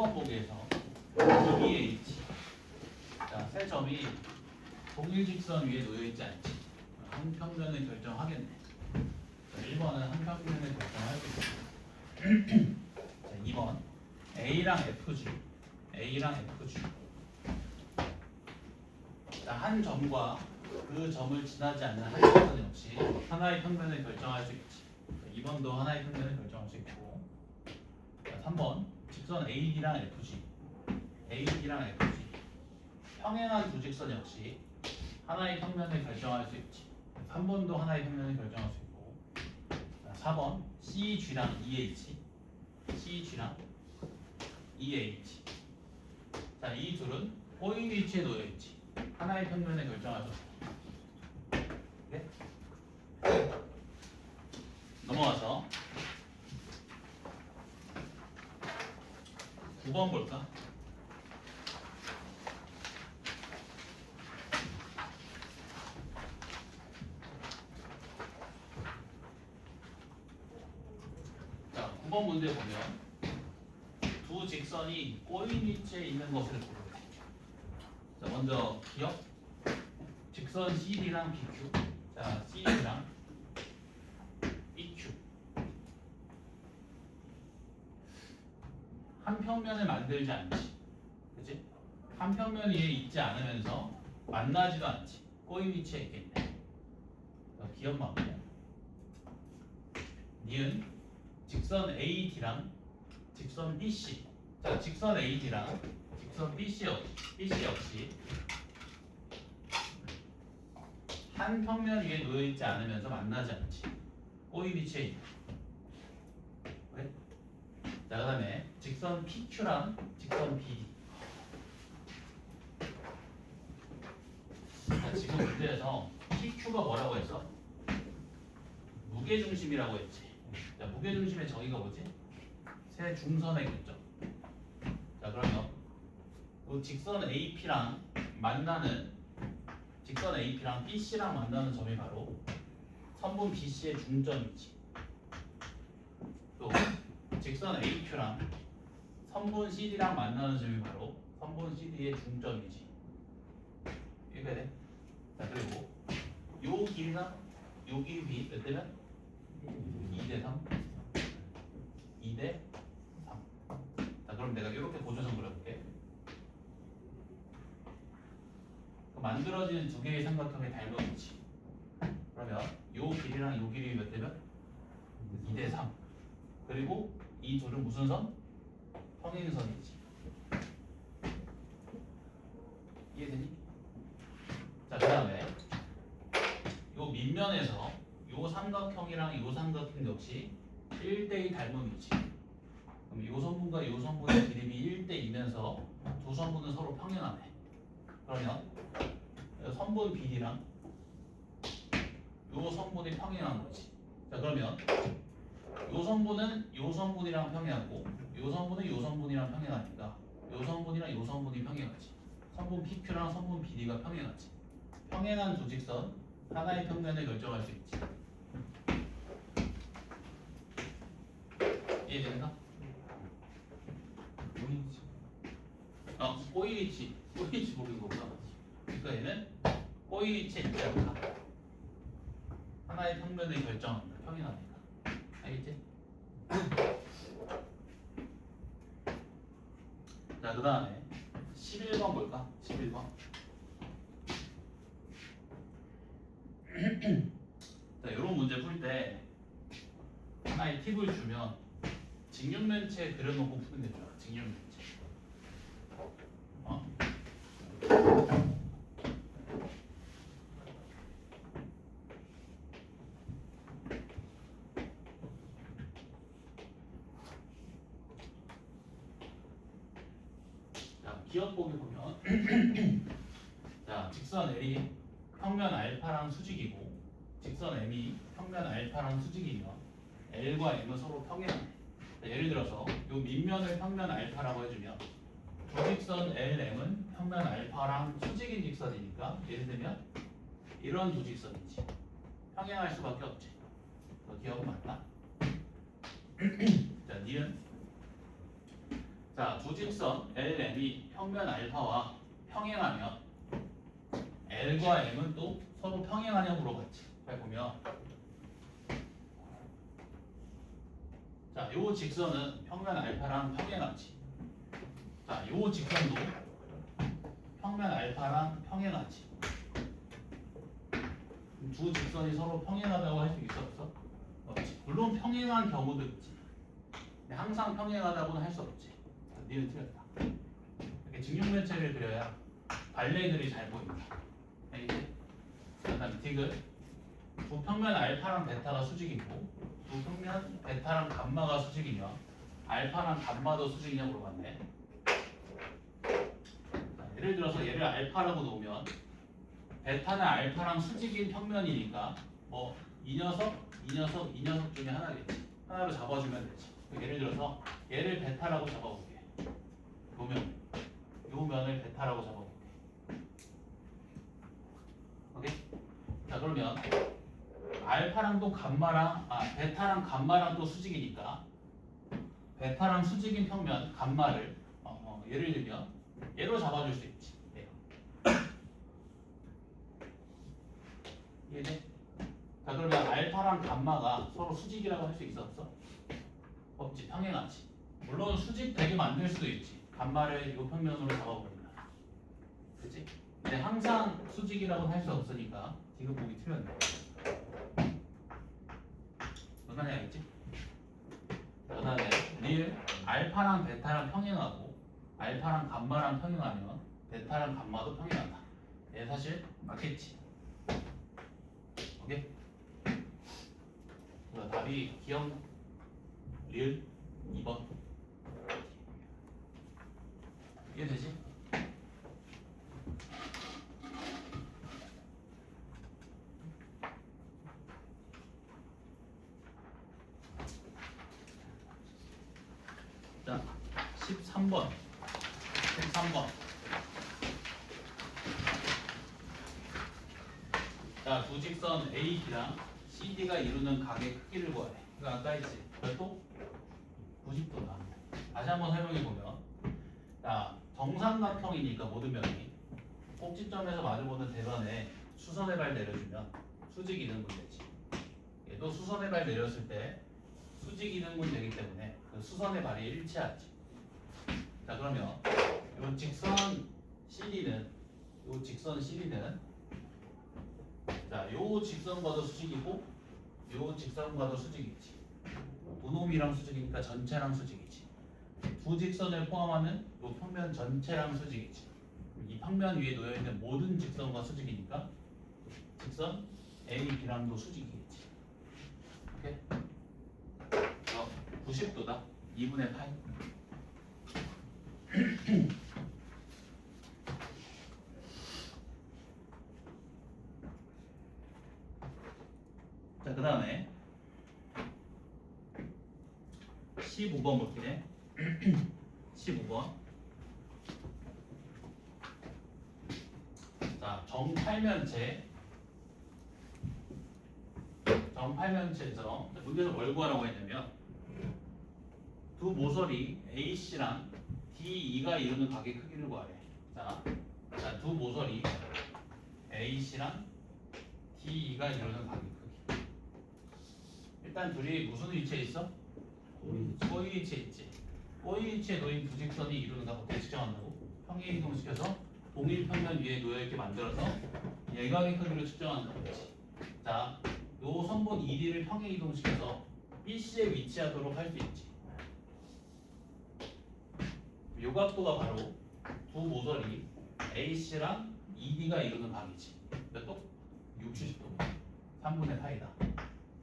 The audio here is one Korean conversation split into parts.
1번 보기에서 EH 자, 세 점이 동일 직선 위에 놓여 있지 않지. 한 평면을 결정하겠네. 자, 1번은 한 평면을 결정하겠네. 자, 2번 A랑 FG 자, 한 점과 그 점을 지나지 않는 한 직선 역시 하나의 평면을 결정할 수 있지. 자, 2번도 하나의 평면을 결정할 수 있고. 자, 3번 직선 AD랑 FG 평행한 두 직선 역시 하나의 평면을 결정할 수 있지. 3번도 하나의 평면을 결정할 수 있고. 자, 4번 CG랑 EH 자, 이 둘은 꼬인 위치에 놓여 있지. 하나의 평면을 결정할 수 없어. 네? 넘어가서 9번 볼까? 자, 9번 문제 보면 두 직선이 꼬인 위치에 있는 것을 고르래. 자, 먼저 기억 직선 CD랑 BQ. 자, CD랑 BQ 한 평면을 만들지 않지. 그치? 한 평면 위에 있지 않으면서 만나지도 않지. 꼬인 위치에 있겠네. 자, 기억 마무리. 니은 직선 AD랑 직선 BC. 자, 직선 AD랑 직선 BC 역시 한 평면 위에 놓여 있지 않으면서 만나지 않지. 꼬인 위치에 있네. 그래? 자, 그다음에 직선 PQ랑 직선 BD. 자, 지금 문제에서 PQ가 뭐라고 했어? 무게중심이라고 했지. 자, 무게중심의 정의가 뭐지? 세 중선의 교점. 자, 그러면 그 직선 AP랑 BC랑 만나는 점이 바로 선분 BC의 중점이지. 또 직선 AQ랑 선분 CD랑 만나는 점이 바로 선분 CD의 중점이지. 이렇게 돼. 자, 그리고 요 길이나 요 길이 B 몇 대면? 2대 3. 2대 3. 자, 그럼 내가 이렇게 고조선 그려볼게. 만들어지는 두 개의 삼각형의 닮음이지. 그러면 요 길이랑 요 길이 몇 대면? 2대 3. 그리고 이 둘은 무슨 선? 평행선이지. 이해되니? 자, 그 다음에 요 밑면에서 요 삼각형이랑 요 삼각형 역시 1대2 닮음이지. 그럼 요 선분과 요 선분의 기름이 1대2면서 두 선분은 서로 평행하네. 그러면 선분 BD랑 요 선분이 평행한 거지. 자, 그러면 요 선분은 요 선분이랑 평행하고 요 선분은 요 선분이랑 평행하니까 요 선분이랑 요 선분이 평행하지. 선분 PQ랑 선분 BD가 평행하지. 평행한 두 직선 하나의 평면을 결정할 수 있지. 이해되는가? 꼬인 위치 보는 거구나. 그러니까 얘는 꼬인 위치에 있지 않다. 하나의 평면을 결정한다. 평행하니까. 알겠지? 자, 그 다음에 11번 볼까? 11번. 자, 이런 문제 풀 때 하나의 팁을 주면 직육면체 그려놓고 푸는 게 좋아. 직육면체. 자, 기억 보기 보면 자, 직선 L이 평면 알파랑 수직이고 직선 M이 평면 알파랑 수직이면 L과 M은 서로 평행하네. 예를 들어서 이 밑면을 평면 알파라고 해주면 두 직선 LM은 평면 알파랑 수직인 직선이니까 예를 들면 이런 두 직선이지. 평행할 수밖에 없지. 너 기억은 맞나? 자, 니은. 자, 자, 두 직선 LM이 평면 알파와 평행하면 L과 M은 또 서로 평행하냐고 물어봤지. 잘 보면 자, 요 직선은 평면 알파랑 평행하지. 자, 요 직선도 평면 알파랑 평행하지. 두 직선이 서로 평행하다고 할 수 있어 없어? 없지. 물론 평행한 경우도 있지. 근데 항상 평행하다고는 할 수 없지. 니는 틀렸다. 이렇게 직육면체를 그려야 발레들이 잘 보인다. 알겠지? 그다음에 디귿. 두 평면 알파랑 베타가 수직이고 두 평면 베타랑 감마가 수직이며 알파랑 감마도 수직이냐 물어봤네. 자, 예를 들어서 얘를 알파라고 놓으면 베타는 알파랑 수직인 평면이니까 뭐 이 녀석 중에 하나겠지. 하나로 잡아주면 되지. 예를 들어서 얘를 베타라고 잡아볼게. 보면 요 면을 베타라고 잡아볼게. 오케이? 자, 그러면 알파랑 또 감마랑 베타랑 감마랑 또 수직이니까 베타랑 수직인 평면 감마를 예를 들면 얘로 잡아줄 수 있지. 이해돼? 자, 그러면 알파랑 감마가 서로 수직이라고 할 수 있어 없어? 없지. 평행하지. 물론 수직 되게 만들 수도 있지. 감마를 이 평면으로 잡아버린다. 그치? 근데 항상 수직이라고는 할 수 없으니까 디귿 보기 틀렸네. 무슨 말인지 알겠지? 그 다음에 릴 알파랑 베타랑 평행하고 알파랑 감마랑 평행하면 베타랑 감마도 평행한다. 얘 사실 맞겠지. 오케이? 그래서 답이 기억 릴 2번. 이해되지? 자, 13번. 자, 두 직선 AB랑 CD가 이루는 각의 크기를 구하래. 이거 아까 했지? 그래도 90도다. 다시 한번 설명해 보면, 자, 정삼각형이니까 모든 면이 꼭지점에서 마주보는 대변에 수선의 발 내려주면 수직 이등분 되지. 얘도 수선의 발 내렸을 때 수직 이등분 되기 때문에 그 수선의 발이 일치하지. 자, 그러면 이 직선 CD는 자, 요 직선과도 수직이고 요 직선과도 수직이지. 두 놈이랑 수직이니까 전체랑 수직이지. 두 직선을 포함하는 요 평면 전체랑 수직이지. 이 평면 위에 놓여 있는 모든 직선과 수직이니까 직선 A, B랑도 수직이겠지. 오케이? 90도다. 2분의 파이. 자, 그 다음에 15번 볼게. 15번. 자, 정팔면체에서 문제에서 뭘 구하라고 했냐면 두 모서리 AC랑 DE가 이루는 각의 크기를 구하래. 자, 두 모서리 AC랑 DE가 이루는 각의 크기. 일단 둘이 무슨 위치에 있어? 꼬이 위치에 있지. 꼬이 위치에 놓인 두 직선이 이루는 각 어떻게 측정한다고? 평행 이동시켜서 동일 평면 위에 놓여있게 만들어서 예각의 크기를 측정한다고 했지. 자, 요 선분 ED를 평행 이동시켜서 BC에 위치하도록 할 수 있지. 요 각도가 바로 두 모서리 AC랑 ED가 이루는 각이지. 몇 도? 60도. 3분의 파이다.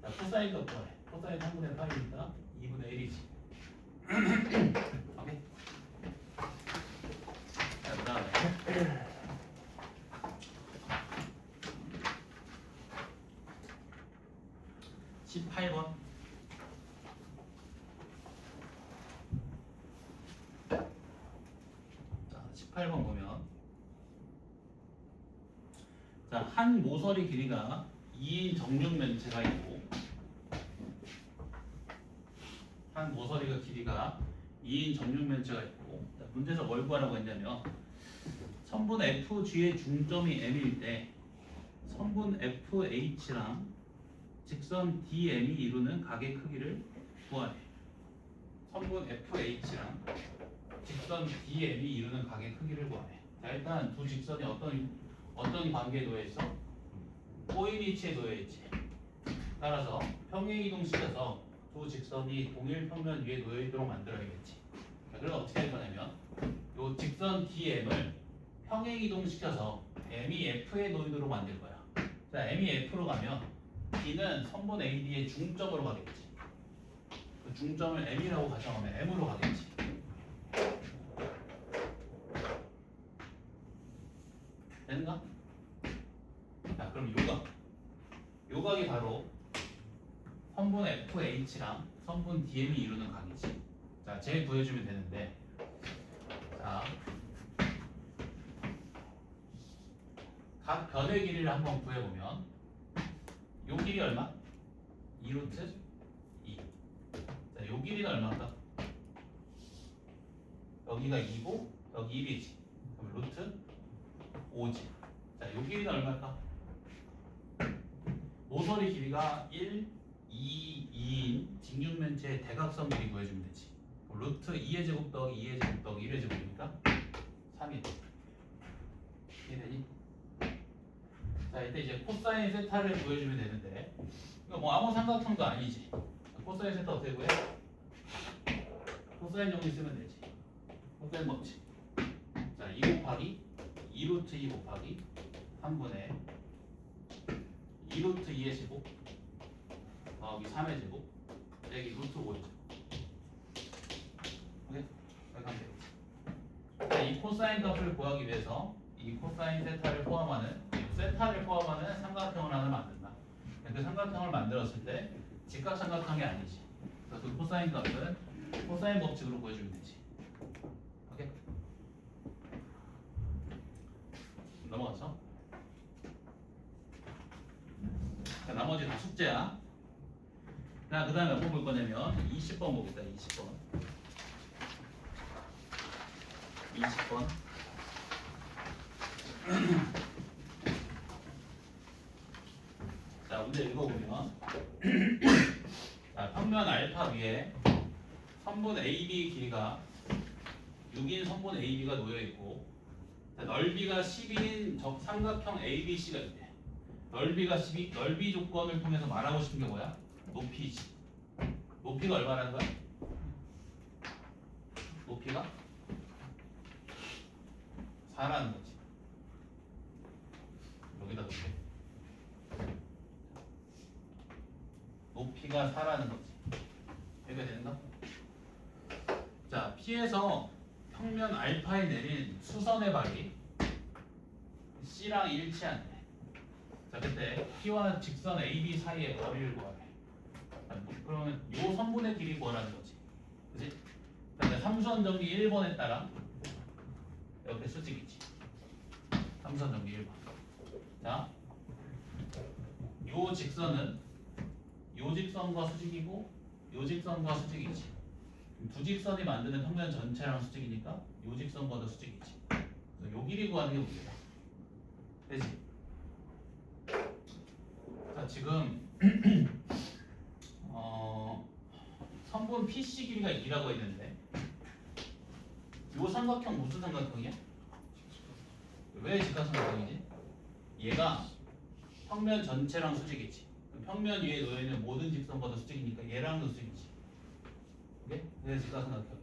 자, 코사인도 구하래. 코사인 3분의 파이니까 2분의 1이지. 오케이? 자, 그 다음에 18번. 자, 18번 보면 자, 한 모서리 길이가 2인 정육면체가 있고 한 모서리가 길이가 2인 정육면체가 있고 문제에서 뭘 구하라고 했냐면 선분 FG의 중점이 M일 때 선분 FH랑 직선 DM이 이루는 각의 크기를 구하래. 선분 FH랑 직선 DM이 이루는 각의 크기를 구하래. 자, 일단 두 직선이 어떤 관계에 놓여 있어? 꼬인 위치에 놓여 있지. 따라서 평행 이동시켜서 두 직선이 동일 평면 위에 놓여 있도록 만들어야겠지. 자, 그럼 어떻게 할 거냐면 이 직선 DM을 평행 이동시켜서 M이 F에 놓이도록 만들 거야. 자, M이 F로 가면 D는 선분 AD의 중점으로 가겠지. 그 중점을 M이라고 가정하면 M으로 가겠지. 되는가? 자, 그럼 요각이 바로 선분 FH랑 선분 DM이 이루는 각이지. 자, 쟤 구해주면 되는데, 자, 각 변의 길이를 한번 구해보면 요 길이 얼마? 2루트 2. 자, 요 길이는 얼마인가? 여기가 2고 여기 1이지. 그럼 루트 5지. 자, 요 길이는 얼마일까? 모서리 길이가 1, 2, 2인 직육면체의 대각선 길이 구해주면 되지. 그럼 루트 2의 제곱 더하기 2의 제곱 더하기 1의 제곱이니까 3이 돼. 이해되니? 자, 이때 이제 코사인 세타를 구해주면 되는데, 이거 뭐 아무 삼각형도 아니지. 코사인 세타 어떻게 구해? 코사인 정리 쓰면 되지. 코사인 법칙. 자, 2 곱하기 2루트 2 곱하기 3분의 2루트 2의 제곱 더하기 3의 제곱 빼기 루트 5의 제곱. 오케이? 이렇게 하면 되겠지. 자, 이 코사인 값을 구하기 위해서 이 코사인 세타를 포함하는 삼각형을 하나 만든다. 그 삼각형을 만들었을 때 직각삼각형이 아니지. 그래서 그 코사인 값은 코사인 법칙으로 구해주면 되지. 오케이? 넘어가서. 자, 나머지 다 숙제야. 자, 그 다음에 뭐 볼 거냐면 20번 보겠다. 20번. 자, 문제 읽어보면 자, 평면 알파 위에 선분 AB 길이가 6인 선분 AB가 놓여있고, 자, 넓이가 10인 삼각형 ABC가 있대. 넓이가 10이 넓이 조건을 통해서 말하고 싶은 게 뭐야? 높이지. 높이가 얼마라는 거야? 높이가 4라는 거지. 여기다 놓게. 높이가 4라는 거지. 이해가 되는가? 자, P에서 평면 알파에 내린 수선의 발이 C랑 일치한대. 자, 그때 P와 직선 AB 사이의 거리를 구하래. 그러면 요 선분의 길이 구하라는 거지. 그치? 그다음에 삼수원 정리 1번에 따라 옆에 수직이지. 삼수원 정리 1번. 자, 요 직선은 요 직선과 수직이고 요 직선과 수직이지. 두 직선이 만드는 평면 전체랑 수직이니까 요 직선과도 수직이지. 그래서 요 길이 구하는 게 문제다. 되지? 자, 지금 선분 PC 길이가 2라고 했는데 요 삼각형 무슨 삼각형이야? 왜 직각삼각형이지? 얘가 평면 전체랑 수직이지. 평면 위에 놓여있는 모든 직선과도 수직이니까 얘랑도 수직이지. 오케이? 그래서 직각삼각형이야.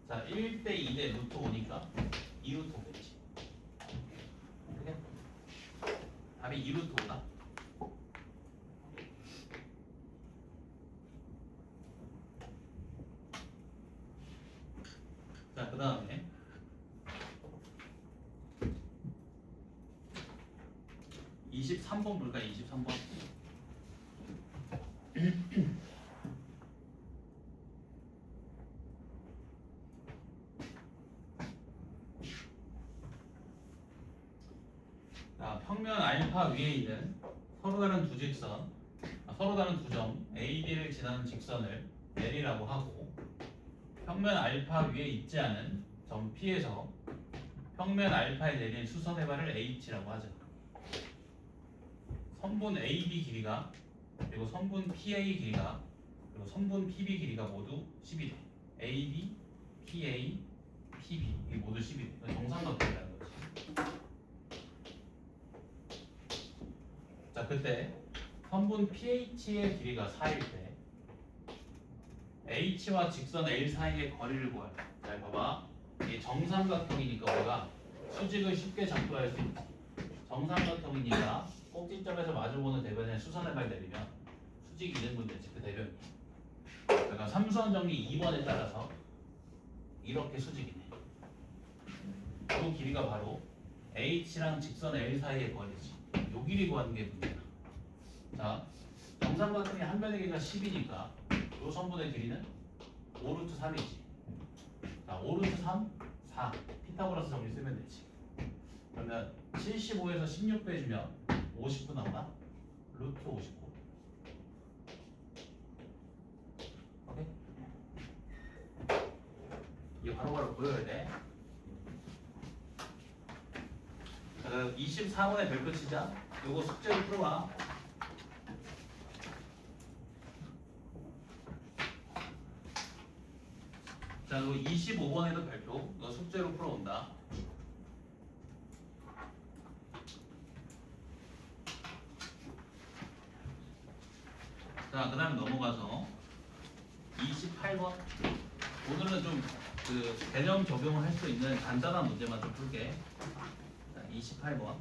자, 1대 2대 루트 5니까 2루트 5겠지. 오케이? 답이 2루트 5다. 자, 그 다음에 23번 볼까? 23번. 자, 평면 알파 위에 있는 서로 다른 두 직선, 서로 다른 두 점 AB를 지나는 직선을 L이라고 하고, 평면 알파 위에 있지 않은 점 P에서 평면 알파에 내린 수선 해발을 H라고 하죠. 선분 AB 길이가 그리고 선분 PA 길이가 그리고 선분 PB 길이가 모두 10이 돼. AB, PA, PB 이게 모두 10이 돼. 정삼각형이라는 거지. 자, 그때 선분 PH의 길이가 4일 때 H와 직선 L 사이의 거리를 구하래. 잘 봐봐. 이게 정삼각형이니까 우리가 수직을 쉽게 작도할 수 있지. 정삼각형이니까 꼭지점에서 마주보는 대변에 수선해발 내리면 수직이 2등분 되지. 그 대변이. 그러니까 삼수원 정리 2번에 따라서 이렇게 수직이네. 이 길이가 바로 H랑 직선 L 사이의 거리지. 요 길이 구하는 게 문제야. 자, 정삼각형의 한 변의 길이가 10이니까 요 선분의 길이는 5루트 3이지. 자, 5루트 3, 4. 피타고라스 정리 쓰면 되지. 그러면 75에서 16 빼주면 59 나오나? 루트 59. 오케이? 이게 바로바로 보여야 돼. 자, 24번에 별표 치자. 요거 숙제로 풀어봐. 자, 그리고 25번에도 별표. 이거 숙제로 풀어온다. 자, 그 다음에 넘어가서 28번. 오늘은 좀 그 개념 적용을 할 수 있는 간단한 문제만 좀 풀게. 자, 28번.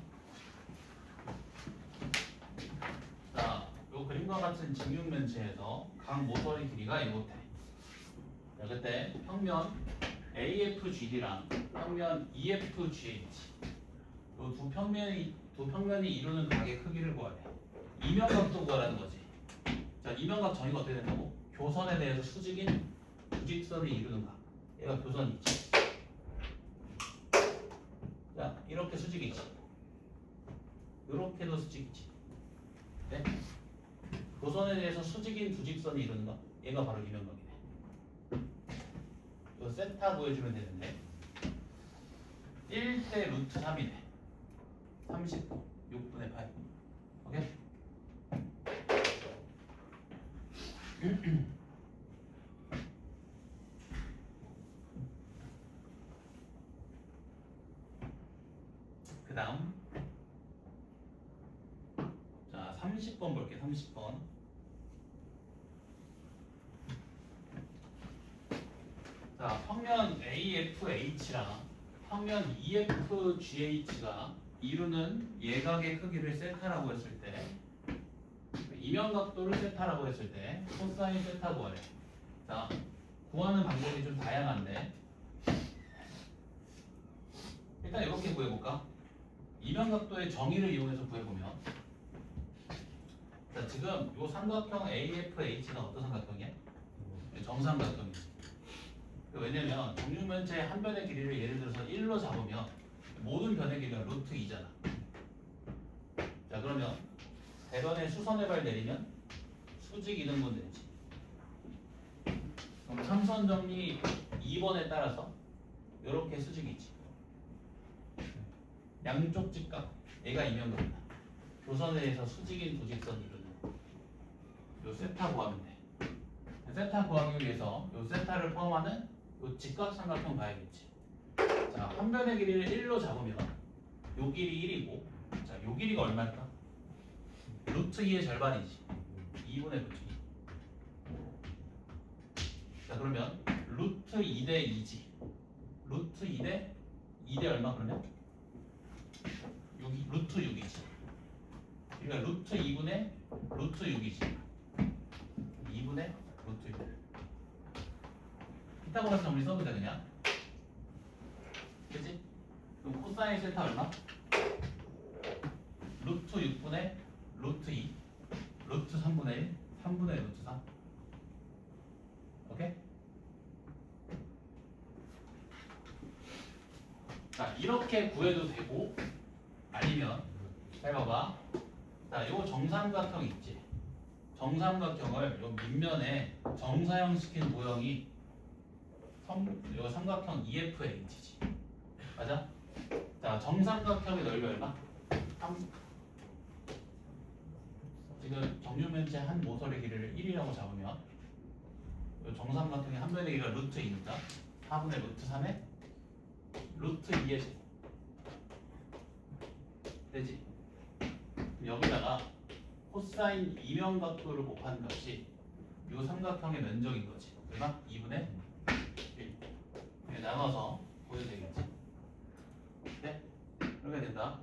자, 요 그림과 같은 직육면체에서 각 모서리 길이가 이렇대. 자, 그때 평면 AFGD랑 평면 EFGH 요 두 평면이 이루는 각의 크기를 구하래. 이면각도 구하라는 거지. 자, 이면각 정의가 어떻게 된다고? 교선에 대해서 수직인 부직선이 이루는 각. 얘가 교선이지. 자, 이렇게 수직이지. 이렇게도 수직이지. 네? 교선에 대해서 수직인 부직선이 이루는 각. 얘가 바로 이면각이네. 이거 세타 구해주면 되는데 1대 루트 3이네. 30분 6분의 8. 오케이? 그 다음 자 30번 볼게. 30번. 자, 평면 AFH랑 평면 EFGH가 이루는 예각의 크기를 세타라고 했을 때 이면각도를 세타라고 했을 때 코사인 세타 구하래. 자, 구하는 방법이 좀 다양한데 일단 이렇게 구해볼까? 이면각도의 정의를 이용해서 구해보면 자, 지금 이 삼각형 AFH는 어떤 삼각형이야? 정삼각형이지. 왜냐면 정육면체의 한 변의 길이를 예를 들어서 1로 잡으면 모든 변의 길이가 루트 2잖아. 자, 그러면 대변에 수선해발 내리면 수직 2등분 되지. 그럼 삼선 정리 2번에 따라서 이렇게 수직이지. 양쪽 직각 얘가 이면각이다. 교선에 대해서 수직인 부직선 이루는 요 세타 구하면 돼. 세타 구하기 위해서 요 세타를 포함하는 요 직각삼각형 봐야겠지. 자, 한 변의 길이를 1로 잡으면 요 길이 1이고 자, 요 길이가 얼마일까? 루트 2의 절반이지. 2분의 루트 2. 자, 그러면 루트 2대 2지. 루트 2대 2대 얼마 그러면? 6, 루트 6이지. 그러니까 루트 2분의 루트 6이지. 2분의 루트 6. 피타고라스 정리 써도 돼 그냥. 그치? 그럼 코사인 세타 얼마? 루트 6분의 루트 2 루트 3분의 1 3분의 루트 3. 오케이? 자, 이렇게 구해도 되고 아니면 잘 봐봐. 자, 요 정삼각형 있지. 정삼각형을 요 밑면에 정사형 시킨 모형이 이거 삼각형 EFH지. 맞아? 자, 정삼각형의 넓이 얼마? 3. 지금 정류면체 한 모서리 길이를 1이라고 잡으면 이 정삼각형의 한 변의 길이가 루트 2니까 4분의 루트 3에 루트 2의 제곱. 되지? 여기다가 코사인 이면각도를 곱하는 값이 이 삼각형의 면적인 거지. 얼마? 2분의 1. 이렇게 나눠서 보여도 되겠지? 네? 이렇게 된다.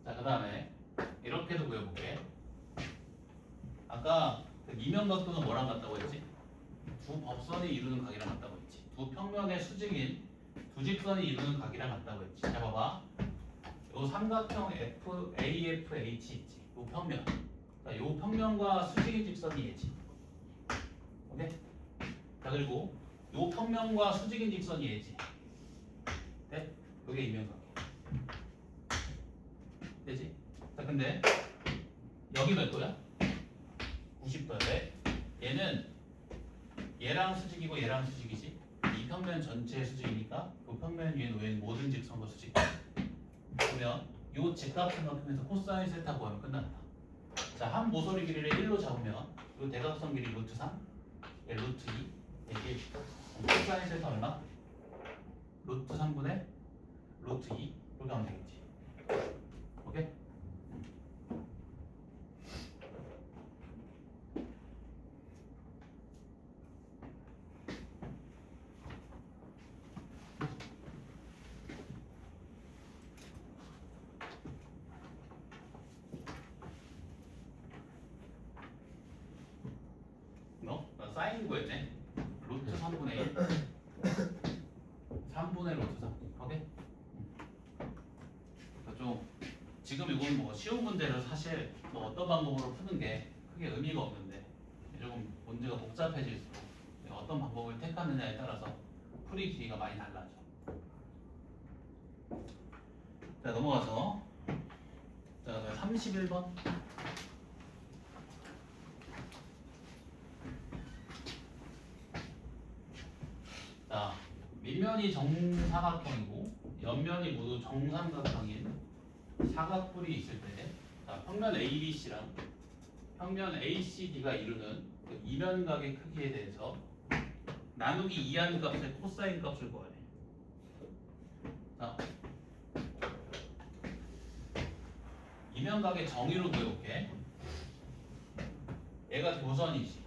자, 그 다음에 이렇게도 구해볼게. 아까 그 이면각도는 뭐랑 같다고 했지? 두 법선이 이루는 각이랑 같다고 했지. 두 평면의 수직인 두 직선이 이루는 각이랑 같다고 했지. 자, 봐봐. 요 삼각형 AFH 있지. 요 평면. 자, 요 평면과 수직인 직선이 얘지. 오케이? 자, 그리고 요 평면과 수직인 직선이 얘지. 네? 그게 이면각. 되지? 자, 근데 여기 몇 도야? 90도야. 왜? 얘는 얘랑 수직이고 얘랑 수직이지. 이 평면 전체의 수직이니까 그 평면 위에 놓인 모든 직선과 수직. 그러면 요 직각 삼각형에서 코사인 세타 구하면 끝난다. 자, 한 모서리 길이를 1로 잡으면 요 대각선 길이 루트 3, 얘 루트 2, 이게 코사인 세타 얼마? 루트 3분의 루트 2 이렇게 하면 되겠지. 오케이? 나 사인 구했네. 루트 3분의 1 3분의 루트 3. 오케이? 그러니까 좀 지금 이건 뭐 쉬운 문제를 사실 뭐 어떤 방법으로 푸는 게 크게 의미가 없는데 조금 문제가 복잡해질수록 어떤 방법을 택하느냐에 따라서 풀이 길이가 많이 달라져. 자, 넘어가서 자, 31번. 자, 밑면이 정사각형이고 옆면이 모두 정삼각형인 사각뿔이 있을 때, 자, 평면 ABC랑 평면 ACD가 이루는 그 이면각의 크기에 대해서 나누기 2한 값의 코사인 값을 구하래. 자, 이면각의 정의로 구해볼게. 얘가 도선이지.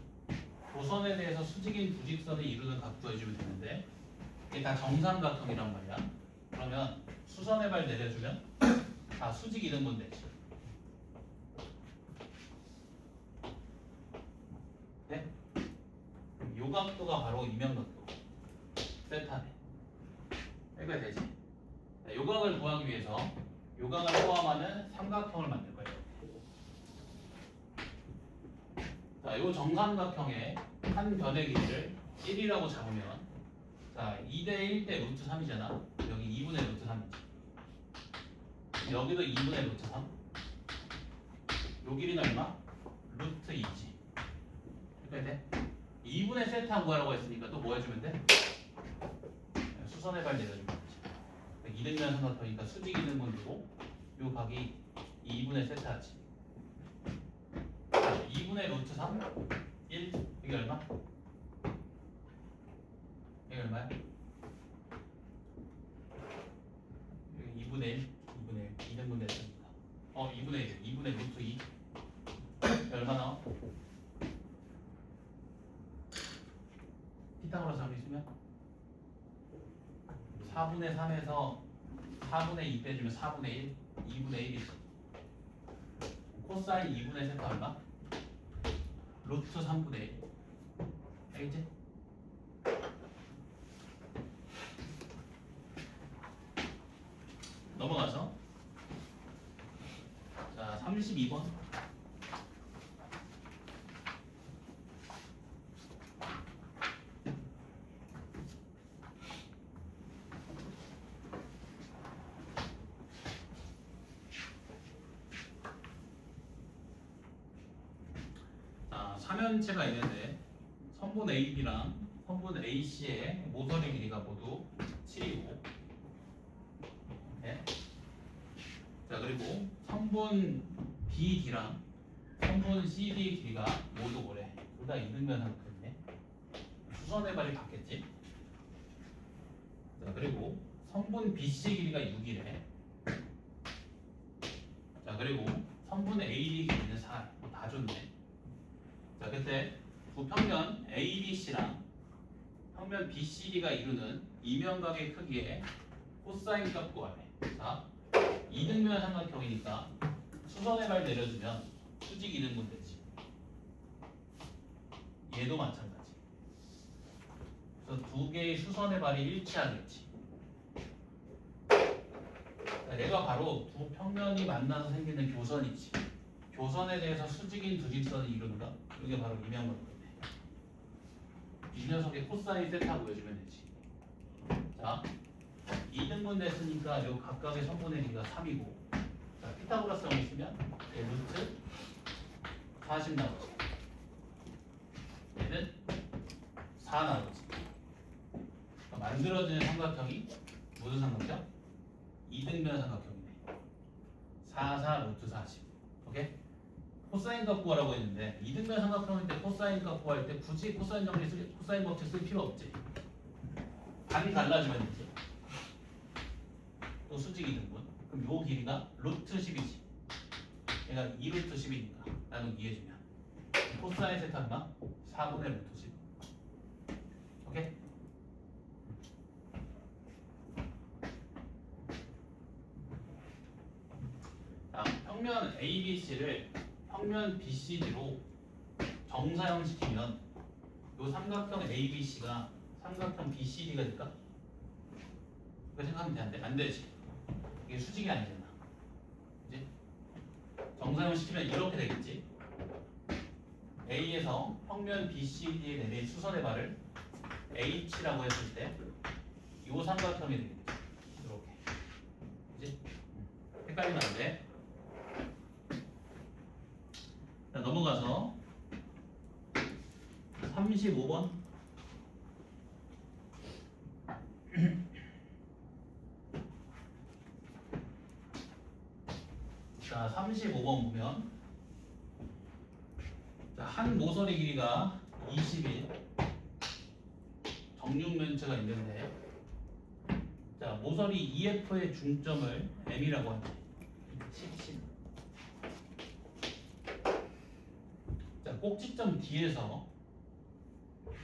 도선에 대해서 수직인 두 직선이 이루는 각 구해주면 되는데 이게 다 정삼각형이란 말이야. 그러면 수선의 발 내려주면 다 수직 이등분 되지. 네? 요 각도가 바로 이면각도. 세타네. 이렇게 되지. 자, 요각을 구하기 위해서 요각을 포함하는 삼각형을 만들 거예요. 자, 요 정삼각형의 한 변의 길이를 1이라고 잡으면, 자, 2대 1대 루트 3이잖아. 여기 2분의 루트 3이지. 여기도 2분의 루트 3. 요 길이는 얼마? 루트 2지. 이렇게 돼? 2분의 세타 구하라고 했으니까 또 뭐 해주면 돼? 수선의 발 내려주면 되지. 이등변 삼각형이니까 수직 이등분이고 요 각이 2분의 세타지. 2분의 루트 3 1 이게 얼마? 이게 얼마야? 2분의 1 2분의 1 2등분 됐으니까 2분의 1 2분의 루트 2 얼마 나와? 피타고라스 함수 있으면 4분의 3에서 4분의 2 빼주면 4분의 1 2분의 1이지. 코사인 2분의 세타 얼마? 루트 3분의 1. 알겠지? 넘어가서 자, 32번. 평면체가 있는데 선분 AB랑 선분 AC의 모서리 길이가 모두 7이고, 네. 자 그리고 선분 BD랑 선분 CD 길이가 모두 뭐래? 둘 다 이등변 삼각형이네. 수선의 발이 같겠지? 자 그리고 선분 BC 길이가 6이래. 자 그리고 선분 AD 길이는 4. 다 줬네. 자 그때 두 평면 ABC랑 평면 BCD가 이루는 이면각의 크기의 코사인 값 구하래. 자 이등변 삼각형이니까 수선의 발 내려주면 수직 이등분 되지. 얘도 마찬가지. 그래서 두 개의 수선의 발이 일치하겠지. 자, 얘가 바로 두 평면이 만나서 생기는 교선이지. 교선에 대해서 수직인 두 직선을 이루는가? 이게 바로 이면각인데. 이 녀석의 코사인 세타 보여주면 되지. 자, 2등분 됐으니까 요 각각의 선분의 길이가 3이고, 자, 피타고라스 정리 쓰면 얘 루트 40 나오지. 얘는 4 나오지. 그러니까 만들어지는 삼각형이 무슨 삼각형? 2등변 삼각형이네. 4, 4, 루트 40. 오케이? 코사인 값 구하라고 했는데 2등변 삼각형일 때 코사인 값 구할 때 굳이 코사인 정리 코사인 법칙 쓸 필요 없지. 반이 달라지면 되지. 또 수직 이등분. 그럼 요 길이가 루트 10이지. 얘가 2루트 10이니까 나는 이해해주면 코사인 세타가 4분의 루트 10. 오케이? 자, 평면 ABC를 평면 BCD로 정사형 시키면 요 삼각형 ABC가 삼각형 BCD가 될까? 그렇게 생각하면 되는데 안 되지. 이게 수직이 아니잖아. 그지? 정사형 시키면 이렇게 되겠지. A에서 평면 BCD에 내린 수선의 발을 H라고 했을 때 요 삼각형이 되겠지. 이렇게. 그지? 헷갈리면 안 돼. 자, 넘어가서 35번. 자, 35번 보면 자, 한 모서리 길이가 20인 정육면체가 있는데, 자, 모서리 EF의 중점을 M이라고 하지. 10. 자, 꼭지점 D에서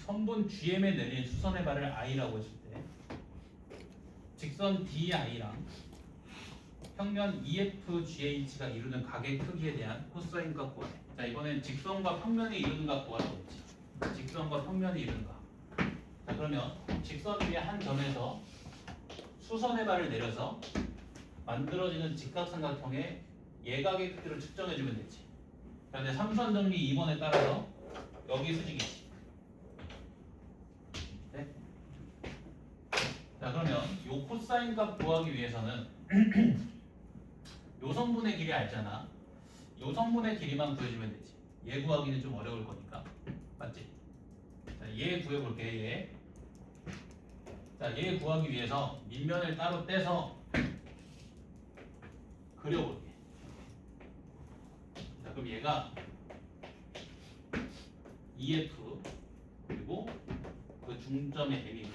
선분 GM에 내린 수선의 발을 I라고 했을 때 직선 DI랑 평면 EFGH가 이루는 각의 크기에 대한 코사인 값 구하래. 자, 이번엔 직선과 평면이 이루는 각 구하라고 했지. 직선과 평면이 이루는 각. 자, 그러면 직선 위에 한 점에서 수선의 발을 내려서 만들어지는 직각삼각형의 예각의 크기를 측정해주면 되지. 자, 근데 삼수한 정리 2번에 따라서 여기 수직이지. 네? 자, 그러면 요 코사인 값 구하기 위해서는 요 성분의 길이 알잖아. 요 성분의 길이만 구해주면 되지. 얘 구하기는 좀 어려울 거니까. 맞지? 자, 얘 구해볼게. 얘. 자, 얘 구하기 위해서 밑면을 따로 떼서 그려볼게. 자, 그럼 얘가 EF 그리고 그 중점의 M이고,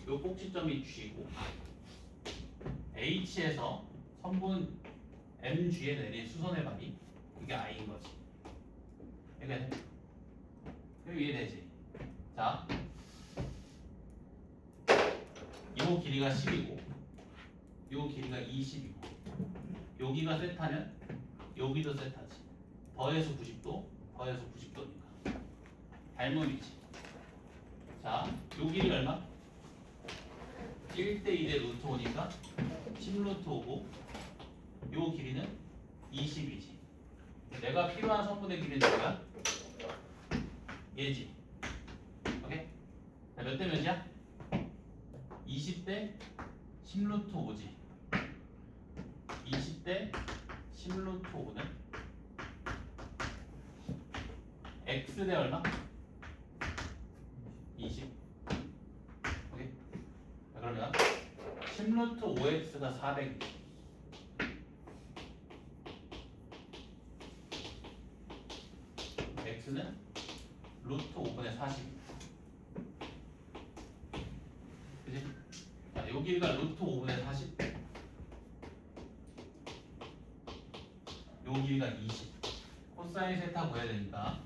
요 꼭지점이 G고, H에서 선분 MG에 내린 수선의 발이 그게 I인 거지. 이게 이해되지? 자, 요 길이가 10이고, 요 길이가 20이고, 여기가 세타면 여기도 세타지. 더해서 90도, 더해서 90도니까 닮음이지. 자, 요 길이 얼마? 1대 2대 루트 5니까 10루트 5고, 요 길이는 20이지. 내가 필요한 성분의 길이는 뭐야? 얘지. 오케이? 자, 몇 대 몇이야? 20대 10루트 5지. 20대 10루트 5는 x 대 얼마? 20. 오케이? 자, 그러면 10루트 5x가 400이지. x는 루트 5분의 40. 그지? 자, 요 길이가 루트 5분의 40. 요 길이가 20. 코사인 세타 구해야 되니까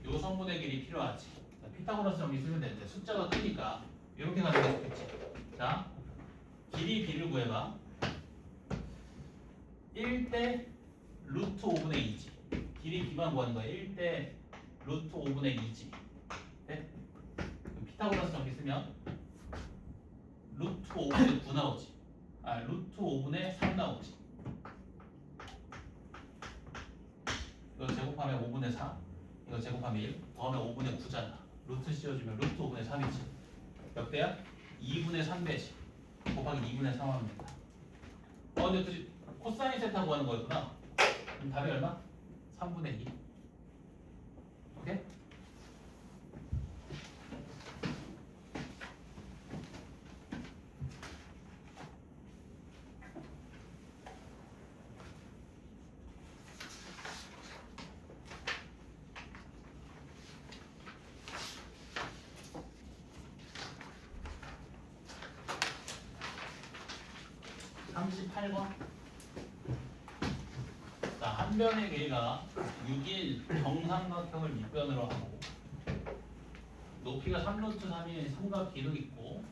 요 성분의 길이 필요하지. 자, 피타고라스 정리 쓰면 되는데 숫자가 크니까 이렇게 가는 게 좋겠지. 자, 길이 b를 구해봐. 1대 루트 5분의 2지. 길이 b만 구하는 거야. 1대 루트 5분의 2지. 네? 그럼 피타고라스 정리 쓰면 루트 5분의 9 나오지. 아, 루트 5분의 3 나오지. 이거 제곱하면 5분의 4. 이거 제곱하면 1. 더하면 5분의 9잖아. 루트 씌워주면 루트 5분의 3이지. 몇 배야? 2분의 3배지. 곱하기 2분의 3 하면 된다. 근데 그 코사인 세타 구하는 거였구나. 그럼 답이 얼마? 3분의 2. 오케이? 자, 한 변의 길이가 6인 정삼각형을 밑변으로 하고 높이가 3루트 3인 삼각기도 있고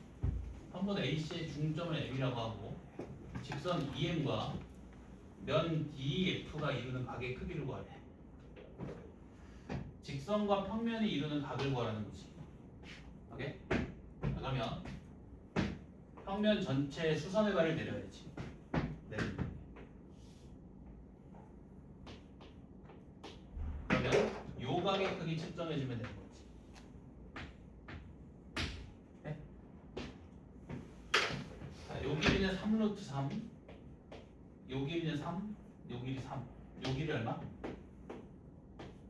선분 AC의 중점을 M이라고 하고 직선 EM과 면 DF가 이루는 각의 크기를 구하래. 직선과 평면이 이루는 각을 구하라는 거지. 오케이? 자, 그러면 평면 전체에 수선의 발을 내려야지. 내리는 거. 그러면 요 각의 크기 측정해주면 되는 거지. 네? 자, 요 길이는 3루트 3, 요 길이는 3, 요 길이 3, 요 길이 얼마?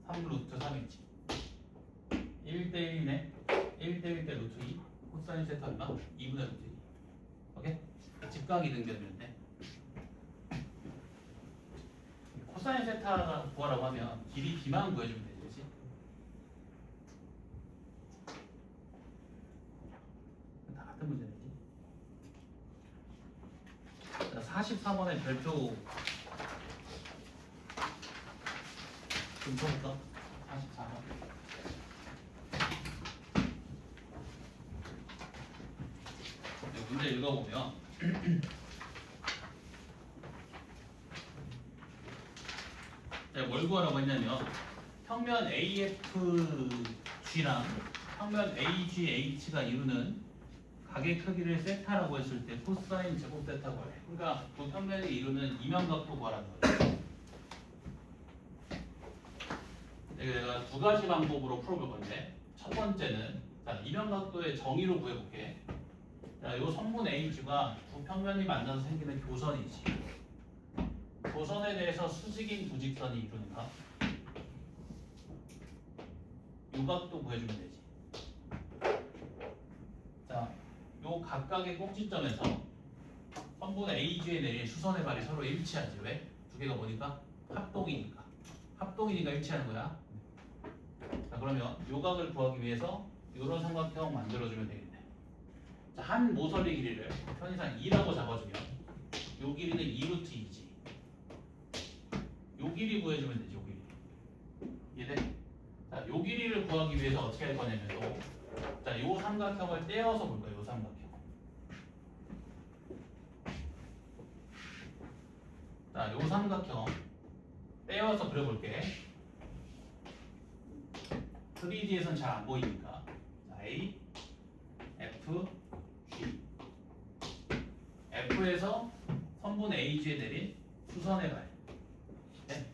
3루트 3이지. 1대1이네. 1대1 대 루트 2. 코사인 세타 얼마? 2분의 루트 2. 오케이? 직각이 등변면 돼. 코사인 세타가 구하라고 하면 길이 b만 구해주면 되지, 그렇지? 다 같은 문제지. 자, 43번의 별표 좀 쳐볼까? 44번. 문제 읽어보면 제가 뭘 구하라고 했냐면 평면 AFG랑 평면 AGH가 이루는 각의 크기를 세타라고 했을 때 코사인 제곱 세타 구하래. 그러니까 그 평면이 이루는 이면각도 구하라는 거예요. 내가 두 가지 방법으로 풀어볼 건데 첫 번째는 자, 이면각도의 정의로 구해볼게. 자, 이 선분 H가 두 평면이 만나서 생기는 교선이지. 교선에 대해서 수직인 두 직선이 이루는 각. 요 각도 구해주면 되지. 자, 요 각각의 꼭지점에서 선분 AG에 내린 수선의 발이 서로 일치하지. 왜? 두 개가 뭐니까? 합동이니까. 합동이니까 일치하는 거야. 자, 그러면 요 각을 구하기 위해서 요런 삼각형 만들어주면 되겠네. 자, 한 모서리 길이를 편의상 2라고 잡아주면 요 길이는 2루트 2지. 요 길이 구해주면 되지. 요 길이. 이해돼? 자, 요 길이를 구하기 위해서 어떻게 할 거냐면 또 자, 요 삼각형을 떼어서 볼 거야. 요 삼각형. 자, 요 삼각형 떼어서 그려볼게. 3D에선 잘 안 보이니까. 자, A, F, G. F에서 선분 AG에 내린 수선의 발. 네?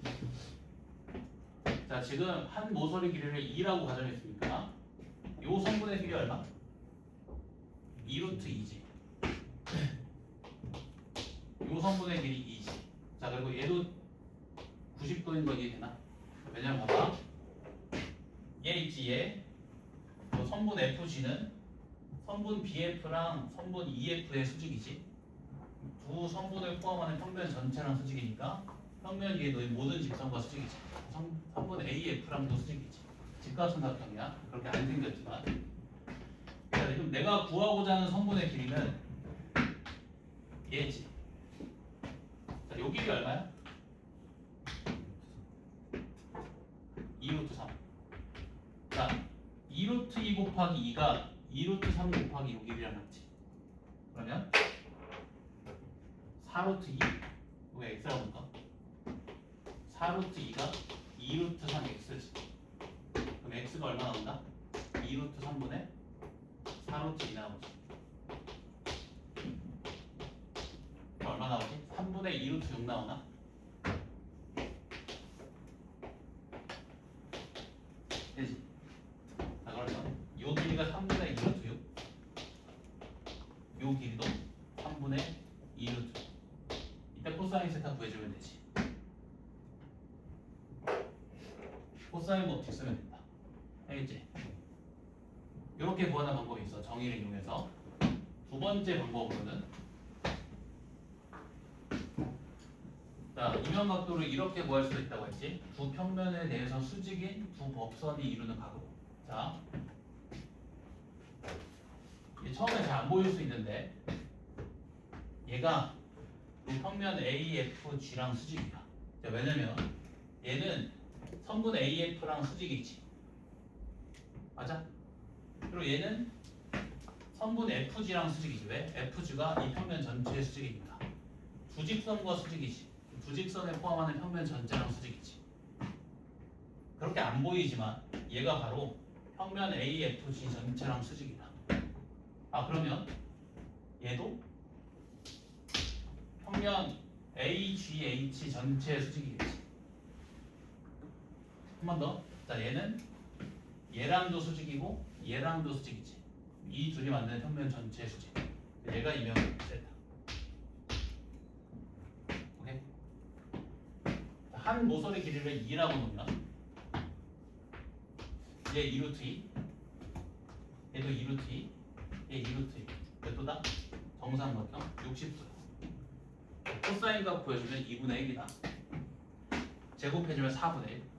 자, 지금 한 모서리 길이를 2라고 가정했으니까 요 선분의 길이 얼마? 2루트 2지. 요 선분의 길이 2지. 자, 그리고 얘도 90도인 거 이해되나? 왜냐면 봐봐. 얘 있지 얘. 요 선분 FG는 선분 BF랑 선분 EF의 수직이지. 두 선분을 포함하는 평면 전체랑 수직이니까 평면 위에 너희 모든 직선과 수직이지. 선분 AF랑도 수직이지. 직각삼각형이야. 그렇게 안 생겼지만. 자, 지금 내가 구하고자 하는 선분의 길이는 얘지. 자, 요 길이 얼마야? 2루트 3. 자, 2루트 2 곱하기 2가 2루트 3 곱하기 요 길이랑 같지. 그러면 4루트 2, 이거 x라고 볼까? 4루트 2가 2루트 3 x지. 그럼 x가 얼마 나온다? 2루트 3분의 4루트 2 나오지. 그럼 얼마 나오지? 3분의 2루트 6 나오나? 되지? 자, 그러면 요 길이가 3분의 2루트 6, 요 길이도 3분의 2루트 6. 이때 코사인 세타 구해주면 되지. 코사인 법칙 쓰면 된다. 알겠지? 이렇게 구하는 방법이 있어. 정의를 이용해서. 두 번째 방법으로는 자, 이면각도를 이렇게 구할 수도 있다고 했지. 두 평면에 대해서 수직인 두 법선이 이루는 각으로. 자, 이게 처음에 잘 안 보일 수 있는데 얘가 이 평면 AFG랑 수직이야. 자, 왜냐면 얘는 선분 AF랑 수직이지. 맞아? 그리고 얘는 선분 FG랑 수직이지. 왜? FG가 이 평면 전체의 수직이니까. 두 직선과 수직이지. 두 직선에 포함하는 평면 전체랑 수직이지. 그렇게 안 보이지만 얘가 바로 평면 AFG 전체랑 수직이다. 아, 그러면 얘도 평면 AGH 전체의 수직이겠지. 한 번 더. 자, 얘는 얘랑도 수직이고 얘랑도 수직이지. 이 둘이 만드는 평면 전체의 수직. 얘가 이면 세타. 오케이? 한 모서리 길이를 2라고 놓으면 얘 2루트 2, 얘도 2루트 2, 얘 2루트 2. 몇 도다? 정삼각형 60도. 코사인 값 구해주면 2분의 1이다. 제곱해주면 4분의 1.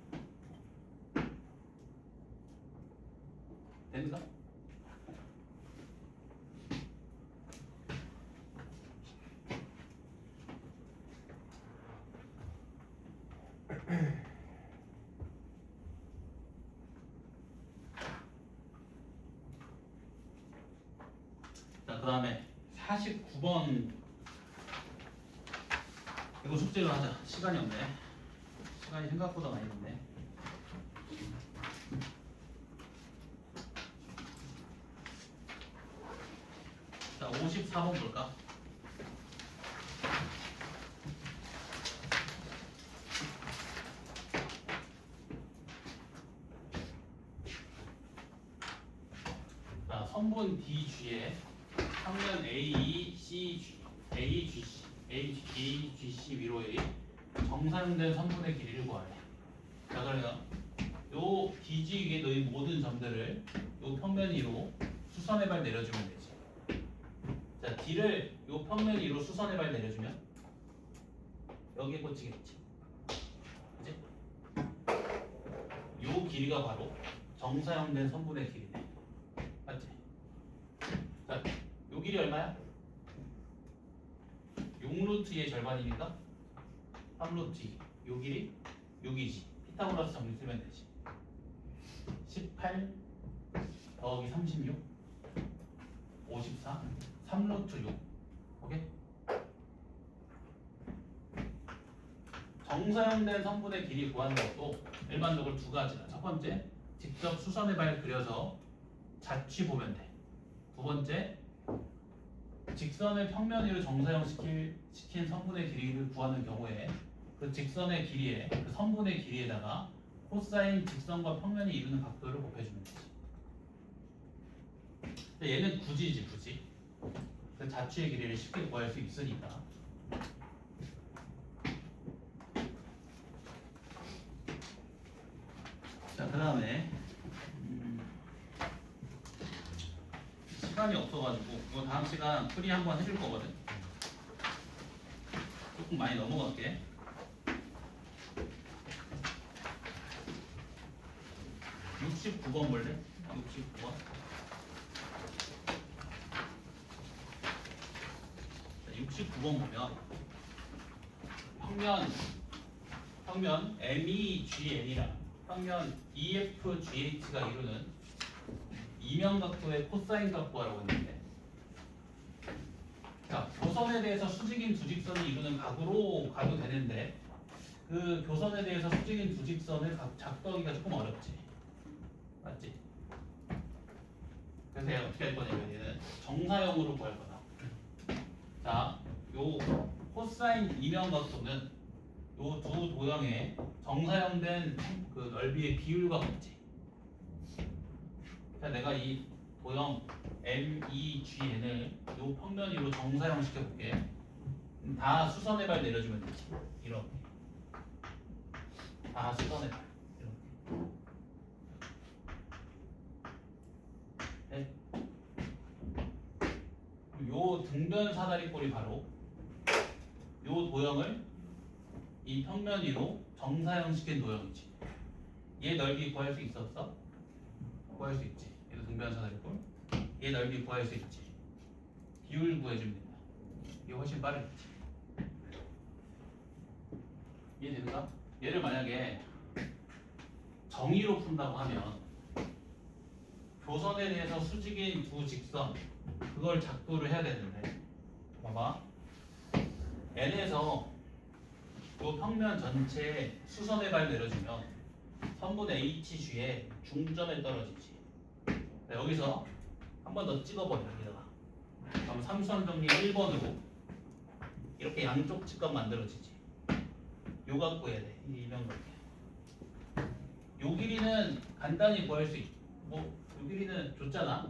됩니까? 자, 그 다음에 49번. 이거 숙제를 하자. 시간이 없네. 시간이 생각보다 많이 없네. 자, 54번 볼까? 자, 선분 DG에 평면 AECG, AGC 위로의 정사용된 선분의 길이를 구하래. 자, 그러면 요 DG 위에 너희 모든 점들을 요 평면 위로 수선의 발 내려주면 되지. 자, D를 요 평면 위로 수선의 발 내려주면 여기에 꽂히겠지. 그치? 요 길이가 바로 정사용된 선분의 길이네. 맞지? 자, 요 길이 얼마야? 6루트의 절반이니까 3루트 2. 요 길이 6이지. 피타고라스 정리 쓰면 되지. 18 더하기 36 54 3루트 6. 오케이? 정사용된 선분의 길이 구하는 것도 일반적으로 두 가지다. 첫 번째, 직접 수선의 발 그려서 자취 보면 돼. 두 번째, 직선을 평면 위로 정사형시킨 선분의 길이를 구하는 경우에 그 직선의 길이에 그 선분의 길이에다가 코사인 직선과 평면이 이루는 각도를 곱해주면 되지. 근데 얘는 굳이지 굳이. 그 자취의 길이를 쉽게 구할 수 있으니까. 자, 그 다음에 시간이 없어가지고 이거 다음 시간 풀이 한번 해줄 거거든. 조금 많이 넘어갈게. 69번 볼래? 69번. 69번 보면 평면 MEGN이랑 평면 EFGH가 이루는 이면각도의 코사인 값 구하라고 했는데, 자, 교선에 대해서 수직인 두 직선이 이루는 각으로 가도 되는데 그 교선에 대해서 수직인 두 직선을 작도하기가 조금 어렵지. 맞지? 그래서 얘가 어떻게 할 거냐면 얘는 정사형으로 구할 거다. 자, 요 코사인 이면각도는 요 두 도형의 정사형된 그 넓이의 비율과 같지. 자, 내가 이 도형 MEGN을 요 평면 위로 정사형 시켜볼게. 다 수선의 발 내려주면 되지. 이렇게. 다 수선의 발. 이렇게. 네. 요 등변 사다리꼴이 바로 요 도형을 이 평면 위로 정사형 시킨 도형이지. 얘 넓이 구할 수 있었어? 구할 수 있지. 얘도 등변 사다리꼴. 얘 넓이 구할 수 있지. 비율 구해주면 된다. 이게 훨씬 빠르겠지. 이해되는가? 얘를 만약에 정의로 푼다고 하면 교선에 대해서 수직인 두 직선 그걸 작도를 해야 되는데, 봐봐. N에서 그 평면 전체에 수선의 발 내려주면 선분 HG에 중점에 떨어지지. 여기서 한 번 더 찍어버려. 여기다가. 그럼 삼수함 정리 1번으로 이렇게 양쪽 직각 만들어지지. 요 갖고 해야 돼. 이 이면각에. 요 길이는 간단히 구할 수 있. 요 길이는 줬잖아.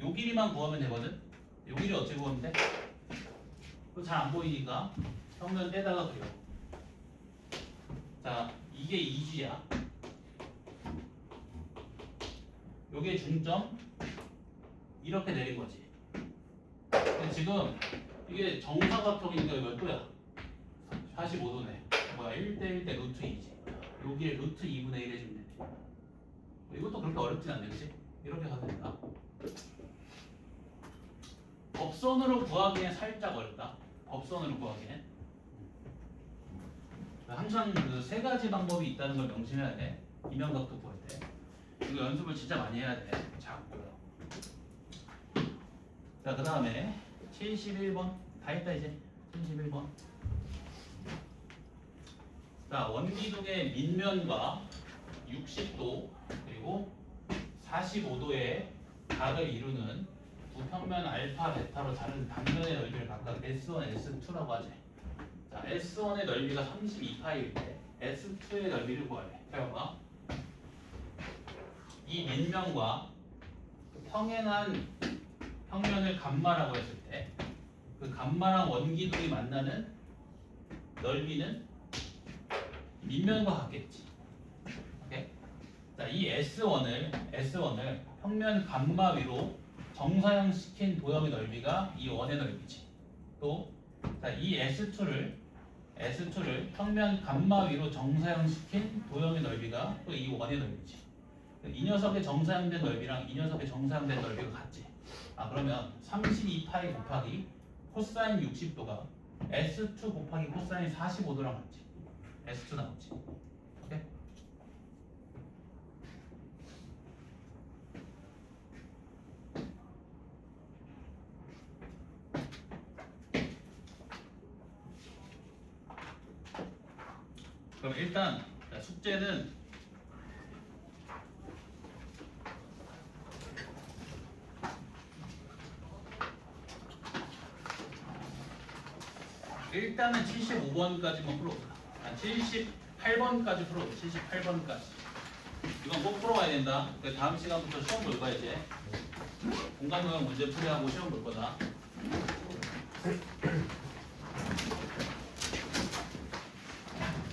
요 길이만 구하면 되거든. 요 길이 어떻게 구하면 돼? 그거 잘 안 보이니까 평면 떼다가 그려. 자, 이게 2G야. 요게 중점. 이렇게 내린 거지. 근데 지금 이게 정사각형이니까 몇 도야? 45도네. 뭐야? 1대 1대 루트 2지. 여기에 루트 2분의 1 해주면 되네. 이것도 그렇게 어렵진 않네, 그치? 이렇게 가도 된다. 법선으로 구하기엔 살짝 어렵다. 법선으로 구하기엔. 항상 그 세 가지 방법이 있다는 걸 명심해야 돼. 이면각도 구할 때. 이거 연습을 진짜 많이 해야 돼. 자고요. 자, 그 다음에 71번. 다 했다 이제. 71번. 자, 원기둥의 밑면과 60도 그리고 45도의 각을 이루는 두 평면 알파, 베타로 다른 단면의 넓이를 각각 S1, S2라고 하지. 자, S1의 넓이가 32파일 때 S2의 넓이를 구하래. 해봐. 이 밑면과 평행한 평면을 감마라고 했을 때 그 감마랑 원기둥이 만나는 넓이는 밑면과 같겠지. 오케이? 자, 이 S1을 평면 감마 위로 정사형 시킨 도형의 넓이가 이 원의 넓이지. 또, 자, 이 S2를 평면 감마 위로 정사형 시킨 도형의 넓이가 또 이 원의 넓이지. 이 녀석의 정사형된 넓이랑 이 녀석의 정사형된 넓이가 같지. 아, 그러면 32파이 곱하기 코사인 60도가 S2 곱하기 코사인 45도랑 같지. S2 나오지. 오케이? 그럼 일단 숙제는 일단은 75번까지만 풀어보자. 78번까지 풀어보자. 78번까지. 이건 꼭 풀어와야 된다. 다음 시간부터 시험 볼 거야 이제. 공간 노형 문제 풀이하고 시험 볼 거다.